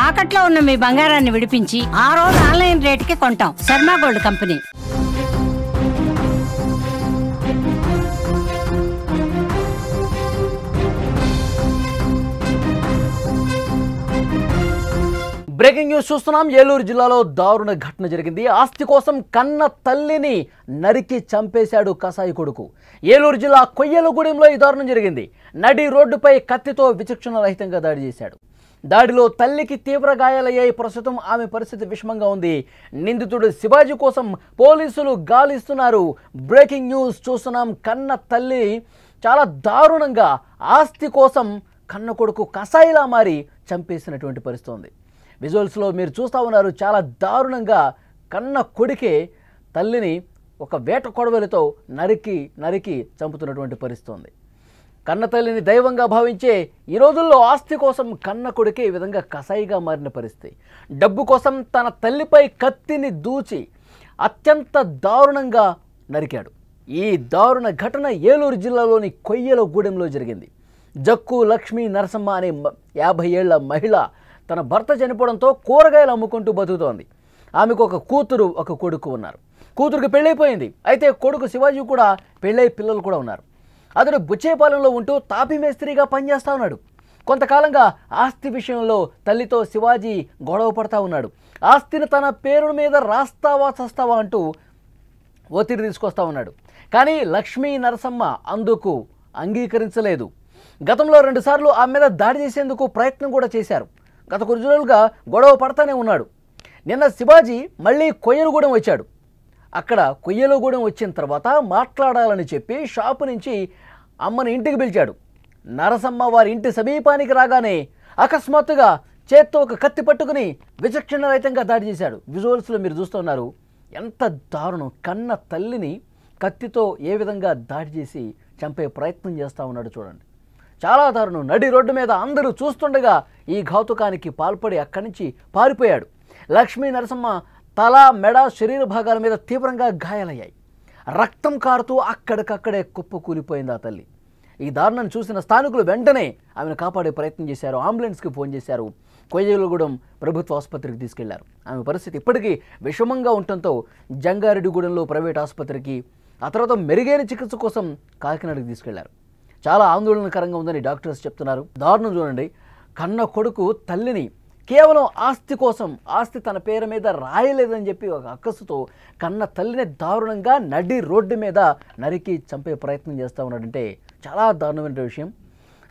తాకట్లో ఉన్న మీ బంగారాన్ని విడిపించి ఆ రోజు ఆన్లైన్ రేటుకి కొంటాం. Sharma gold company. Breaking news చూస్తున్నాం. ఏలూరు జిల్లాలో దారుణ ఘటన జరిగింది. ఆస్తి కోసం కన్న తల్లిని నరికి చంపేశాడు కసాయి కొడుకు. ఏలూరు జిల్లా కొయ్యలగూడెంలో ఈ దారుణం జరిగింది. నడి రోడ్డుపై కత్తితో విచక్షణ రహితంగా దాడి చేశాడు. దాడిలో తల్లికి తీవ్ర గాయాలయ్యాయి. ప్రస్తుతం ఆమె పరిస్థితి విషమంగా ఉంది. నిందితుడు శివాజీ కోసం పోలీసులు గాలిస్తున్నారు. బ్రేకింగ్ న్యూస్ చూస్తున్నాం. కన్న తల్లి చాలా దారుణంగా ఆస్తి కోసం కన్న కొడుకు కసాయిలా మారి చంపేసినటువంటి పరిస్థితి ఉంది. విజువల్స్లో మీరు చూస్తూ ఉన్నారు. చాలా దారుణంగా కన్న కొడుకే తల్లిని ఒక వేట కొడవలితో నరికి చంపుతున్నటువంటి పరిస్థితి ఉంది. కన్న తల్లిని దైవంగా భావించే ఈ రోజుల్లో ఆస్తి కోసం కన్న కొడుకే ఈ విధంగా కసాయిగా మారిన పరిస్థితి. డబ్బు కోసం తన తల్లిపై కత్తిని దూచి అత్యంత దారుణంగా నరికాడు. ఈ దారుణ ఘటన ఏలూరు జిల్లాలోని కొయ్యలగూడెంలో జరిగింది. జక్కు లక్ష్మీ నరసమ్మ అనే 50 ఏళ్ల మహిళ తన భర్త చనిపోవడంతో కూరగాయలు అమ్ముకుంటూ బతుకుతోంది. ఆమెకు ఒక కూతురు ఒక కొడుకు ఉన్నారు. కూతురుకి పెళ్ళైపోయింది. అయితే కొడుకు శివాజీ కూడా పెళ్ళై పిల్లలు కూడా ఉన్నారు. అతడు బుచ్చేపాలెంలో ఉంటూ తాపీ మేస్త్రిగా పనిచేస్తూ ఉన్నాడు. కొంతకాలంగా ఆస్తి విషయంలో తల్లితో శివాజీ గొడవ పడతా ఉన్నాడు. ఆస్తిని తన పేరు మీద రాస్తావా చస్తావా అంటూ ఒత్తిడి తీసుకొస్తా ఉన్నాడు. కానీ లక్ష్మీ నరసమ్మ అందుకు అంగీకరించలేదు. గతంలో 2 సార్లు ఆమె మీద దాడి చేసేందుకు ప్రయత్నం కూడా చేశారు. గత కొన్ని రోజులుగా గొడవ పడతానే ఉన్నాడు. నిన్న శివాజీ మళ్ళీ కొయ్యలగూడెం వచ్చాడు. అక్కడ కొయ్యలగూడెం వచ్చిన తర్వాత మాట్లాడాలని చెప్పి షాపు నుంచి అమ్మని ఇంటికి పిలిచాడు. నరసమ్మ వారి ఇంటి సమీపానికి రాగానే అకస్మాత్తుగా చేత్తో ఒక కత్తి పట్టుకుని విచక్షణ రహితంగా దాడి చేశాడు. విజువల్స్లో మీరు చూస్తున్నారు. ఎంత దారుణం. కన్న తల్లిని కత్తితో ఏ విధంగా దాడి చేసి చంపే ప్రయత్నం చేస్తూ ఉన్నాడు చూడండి. చాలా దారుణం. నడి రోడ్డు మీద అందరూ చూస్తుండగా ఈ ఘాతుకానికి పాల్పడి అక్కడి నుంచి పారిపోయాడు. లక్ష్మీ నరసమ్మ తల, మెడ, శరీర భాగాల మీద తీవ్రంగా గాయాలయ్యాయి. రక్తం కారుతూ అక్కడికక్కడే కుప్పకూలిపోయింది ఆ తల్లి. ఈ దారుణాన్ని చూసిన స్థానికులు వెంటనే ఆమెను కాపాడే ప్రయత్నం చేశారు. అంబులెన్స్కి ఫోన్ చేశారు. కొయ్యలగూడెం ప్రభుత్వ ఆసుపత్రికి తీసుకెళ్లారు. ఆమె పరిస్థితి ఇప్పటికీ విషమంగా ఉండటంతో జంగారెడ్డిగూడెంలో ప్రైవేట్ ఆసుపత్రికి, ఆ తర్వాత మెరుగైన చికిత్స కోసం కాకినాడకి తీసుకెళ్లారు. చాలా ఆందోళనకరంగా ఉందని డాక్టర్స్ చెప్తున్నారు. దారుణం చూడండి. కన్న కొడుకు తల్లిని కేవలం ఆస్తి కోసం, ఆస్తి తన పేరు మీద రాయలేదని చెప్పి ఒక అక్కసుతో కన్న తల్లిని దారుణంగా నడి రోడ్డు మీద నరికి చంపే ప్రయత్నం చేస్తూ ఉన్నాడంటే చాలా దారుణమైన విషయం.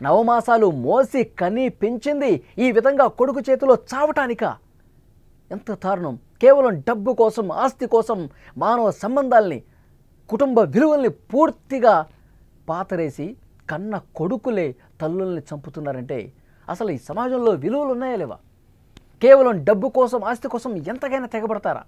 నవమాసాలు మోసి కని పెంచింది ఈ విధంగా కొడుకు చేతిలో చావటానిక? ఎంత దారుణం. కేవలం డబ్బు కోసం, ఆస్తి కోసం మానవ సంబంధాల్ని, కుటుంబ విలువల్ని పూర్తిగా పాతరేసి కన్న కొడుకులే తల్లుల్ని చంపుతున్నారంటే అసలు ఈ సమాజంలో విలువలు ఉన్నాయా లేవా? కేవలం డబ్బు కోసం, ఆస్తి కోసం ఎంతకైనా తెగబడతారా?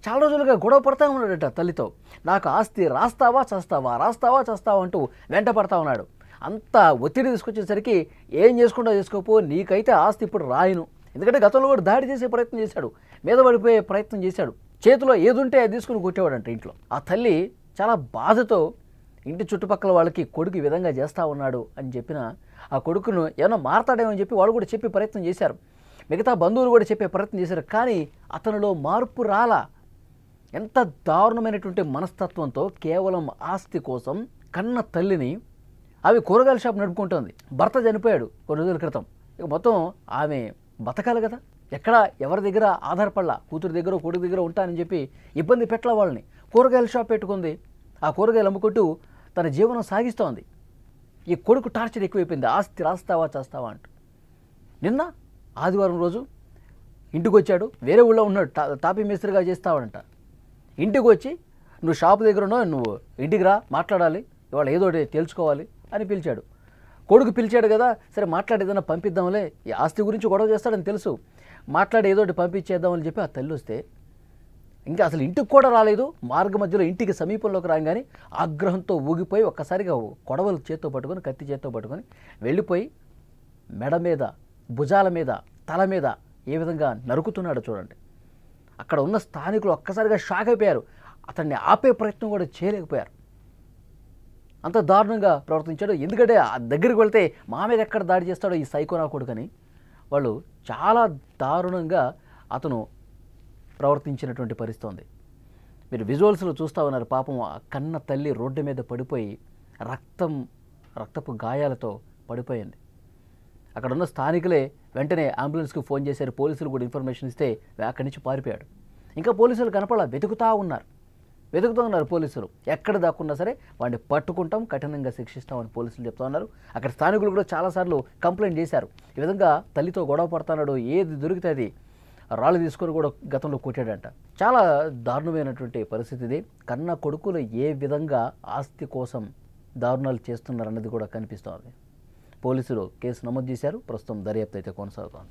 చాలా రోజులుగా గొడవ పడతా ఉన్నాడట తల్లితో. నాకు ఆస్తి రాస్తావా చస్తావా, రాస్తావా చస్తావా అంటూ వెంట పడతా ఉన్నాడు. అంత ఒత్తిడి తీసుకొచ్చేసరికి ఏం చేసుకుంటా చేసుకోపో, నీకైతే ఆస్తి ఇప్పుడు రాయను. ఎందుకంటే గతంలో కూడా దాడి చేసే ప్రయత్నం చేశాడు, మీద పడిపోయే ప్రయత్నం చేశాడు. చేతిలో ఏదుంటే అది తీసుకుని కొట్టేవాడంట ఇంట్లో. ఆ తల్లి చాలా బాధతో ఇంటి చుట్టుపక్కల వాళ్ళకి కొడుకు ఈ విధంగా చేస్తూ ఉన్నాడు అని చెప్పిన ఆ కొడుకును ఏమైనా మారతాడేమో అని చెప్పి వాళ్ళు కూడా చెప్పే ప్రయత్నం చేశారు. మిగతా బంధువులు కూడా చెప్పే ప్రయత్నం చేశారు. కానీ అతనిలో మార్పు రాలా. ఎంత దారుణమైనటువంటి మనస్తత్వంతో కేవలం ఆస్తి కోసం కన్న తల్లిని, ఆమె కూరగాయల షాప్ నడుపుకుంటోంది. భర్త చనిపోయాడు కొన్ని రోజుల క్రితం. ఇక మొత్తం ఆమె బతకాలి కదా. ఎక్కడ ఎవరి దగ్గర ఆధారపడలా. కూతురు దగ్గర, కొడుకు దగ్గర ఉంటానని చెప్పి ఇబ్బంది పెట్టల వాళ్ళని. కూరగాయల షాప్ పెట్టుకుంది. ఆ కూరగాయలు అమ్ముకుంటూ తన జీవనం సాగిస్తోంది. ఈ కొడుకు టార్చర్ ఎక్కువైపోయింది. ఆస్తి రాస్తావా చేస్తావా అంటూ. నిన్న ఆదివారం రోజు ఇంటికి వచ్చాడు. వేరే ఊళ్ళో ఉన్నాడు, తాపీ మేస్త్రిగా చేస్తావాడంట. ఇంటికి వచ్చి నువ్వు షాపు దగ్గర ఉన్నావు, నువ్వు ఇంటికి రా, మాట్లాడాలి, ఇవాళ ఏదోటి తెలుసుకోవాలి అని పిలిచాడు. కొడుకు పిలిచాడు కదా, సరే మాట్లాడి ఏదైనా పంపిద్దాంలే, ఈ ఆస్తి గురించి గొడవ చేస్తాడని తెలుసు, మాట్లాడి ఏదోటి పంపించేద్దామని చెప్పి ఆ తల్లి వస్తే ఇంకా అసలు ఇంటికి కూడా రాలేదు. మార్గ మధ్యలో ఇంటికి సమీపంలోకి రాగానే ఆగ్రహంతో ఊగిపోయి ఒక్కసారిగా కొడవలు చేత్తో పట్టుకొని, కత్తి చేత్తో పట్టుకొని వెళ్ళిపోయి మెడ మీద, భుజాల మీద, తల మీద ఏ విధంగా నరుకుతున్నాడో చూడండి. అక్కడ ఉన్న స్థానికులు ఒక్కసారిగా షాక్ అయిపోయారు. అతన్ని ఆపే ప్రయత్నం కూడా చేయలేకపోయారు. అంత దారుణంగా ప్రవర్తించాడు. ఎందుకంటే ఆ దగ్గరికి వెళ్తే మా మీద ఎక్కడ దాడి చేస్తాడో ఈ సైకోనా కొడుకని వాళ్ళు చాలా దారుణంగా అతను ప్రవర్తించినటువంటి పరిస్థితి ఉంది. మీరు విజువల్స్లో చూస్తూ ఉన్నారు. పాపం ఆ కన్న తల్లి రోడ్డు మీద పడిపోయి రక్తపు గాయాలతో పడిపోయింది. అక్కడ ఉన్న స్థానికులే వెంటనే అంబులెన్స్కి ఫోన్ చేశారు. పోలీసులు కూడా ఇన్ఫర్మేషన్ ఇస్తే అక్కడి నుంచి పారిపోయాడు. ఇంకా పోలీసులు కనపడ వెతుకుతూ ఉన్నారు పోలీసులు. ఎక్కడ దాక్కున్నా సరే వాడిని పట్టుకుంటాం, కఠినంగా శిక్షిస్తామని పోలీసులు చెప్తా ఉన్నారు. అక్కడ స్థానికులు కూడా చాలాసార్లు కంప్లైంట్ చేశారు. ఈ విధంగా తల్లితో గొడవ పడుతున్నాడు, ఏది దొరికితే అది రాళ్ళు తీసుకొని కూడా గతంలో కొట్టాడంట. చాలా దారుణమైనటువంటి పరిస్థితి ఇది. కన్న కొడుకులు ఏ విధంగా ఆస్తి కోసం దారుణాలు చేస్తున్నారన్నది కూడా కనిపిస్తోంది. పోలీసులు కేసు నమోదు చేశారు. ప్రస్తుతం దర్యాప్తు అయితే కొనసాగుతోంది.